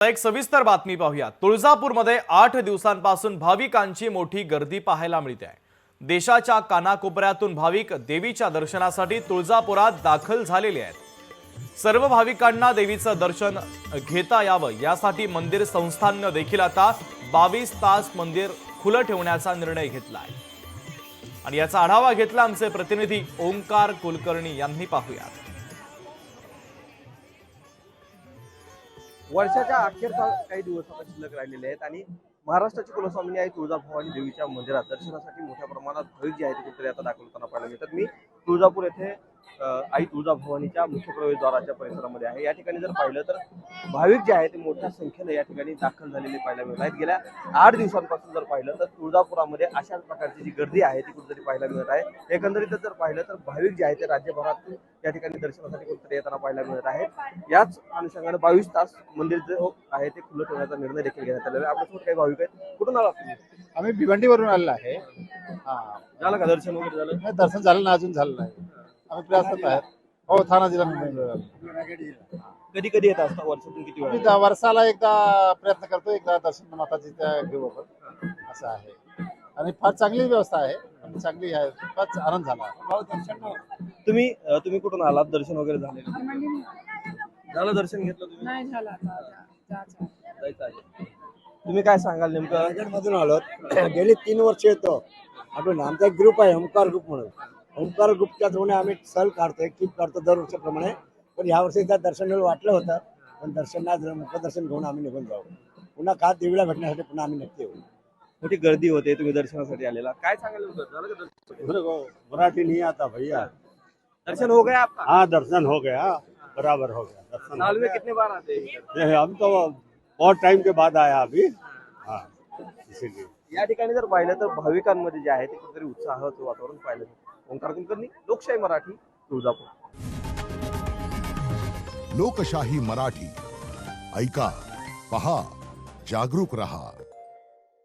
एक सविस्तर बातमी पाहूया। तुळजापूरमध्ये 8 दिवसांपासून भाविकांची मोठी गर्दी पाहायला मिळते आहे। देशाच्या कानाकोपऱ्यातून भाविक देवीच्या दर्शनासाठी तुळजापुरात दाखल झालेले आहेत। सर्व भाविकांना देवीचं दर्शन घेता यावं यासाठी मंदिर संस्थानने देखील आता 22 तास मंदिर खुलं ठेवण्याचा निर्णय घेतला आहे। आणि याचा आढावा घेतला आमचे प्रतिनिधी ओंकार कुलकर्णी यांनी। पाहूया। वर्षाच्या अखेरचा काही दिवस आता शिल्लक राहिलेले आहेत आणि महाराष्ट्राची कुलस्वामिनी आई तुळजाभवानी देवीच्या मंदिरात दर्शनासाठी मोठ्या प्रमाणात भाविक जे आहेत ते कुठेतरी आता दाखल होताना पाहायला मिळतात। मी तुळजापूर येथे आई तुळजाभवानीच्या मुख्य प्रवेशद्वाराच्या परिसरामध्ये आहे। या ठिकाणी जर पाहिलं तर भाविक जे आहेत ते मोठ्या संख्येने या ठिकाणी दाखल झालेले पाहायला मिळत आहेत। गेल्या 8 दिवसांपासून जर पाहिलं तर तुळजापुरामध्ये अशाच प्रकारची जी गर्दी आहे ती कुठेतरी पाहायला मिळत आहे। एकंदरीतच जर पाहिलं तर भाविक जे आहेत ते राज्यभरातून या ठिकाणी दर्शनासाठी कुठेतरी येताना पाहायला मिळत आहेत। याच अनुषंगाने 22 तास मंदिर जे आहे ते खुलं ठेवण्याचा निर्णय देखील घेण्यात आलेला आहे। आपल्यासोबत काही भाविक आहेत। कुठून आला तुम्ही? आम्ही भिवंडीवरून आलेलो आहे। झालं का दर्शन वगैरे झालं? नाही, दर्शन झालं ना, अजून झालं नाही। आम्ही प्रयासात आहेत। हो, ठाणा जिल्हा मुंबई। कधी कधी येत असता वर्षातून किती वेळा? आम्ही वर्षाला एकदा प्रयत्न करतो, एकदा दर्शन माताची त्या घेऊ आपण, असं आहे। आणि फार चांगली व्यवस्था आहे, आणि चांगली आहे, फार आनंद झाला। तुम्ही कुठून आलात? दर्शन वगैरे झालं? दर्शन घेतलं तुम्ही? नाही झाला जायचं आहे। तुम्ही काय सांगाल नेमकं? मधून आलो। गेली 3 वर्ष येतो आपण। आमचा एक ग्रुप आहे, ओंकार ग्रुप म्हणून। ओंकार ग्रुपच्या थ्रूने आम्ही सहल काढतोय, ट्रिप काढतो दरवर्षीप्रमाणे। पण यावर्षी एकदा दर्शन वाटलं होतं, पण दर्शन नाही झालं। म्हटलं दर्शन घेऊन आम्ही निघून जाऊ। पुन्हा का देवीला भेटण्यासाठी पुन्हा आम्ही नक्की येऊ। मोठी गर्दी होते, तुम्ही दर्शनासाठी आलेला, काय सांगाल नेमकं? झालं का दर्शन? मराठी नहीं आता भैया। दर्शन हो गया आपका? हाँ, दर्शन हो गया, बराबर हो गया दर्शन। साल में कितने बार आते हैं? हम तो बहुत टाइम के बाद आया अभी। हाँ, इसीलिए या ठिकाणी जर पाहिलं तर भाविकांमध्ये जे आहे ते कुठेतरी उत्साहाचं वातावरण पाहिलं जातं। ओंकार कुलकर्णी, लोकशाही मराठी, तुळजापूर। लोकशाही मराठी ऐका, पहा, जागरूक रहा।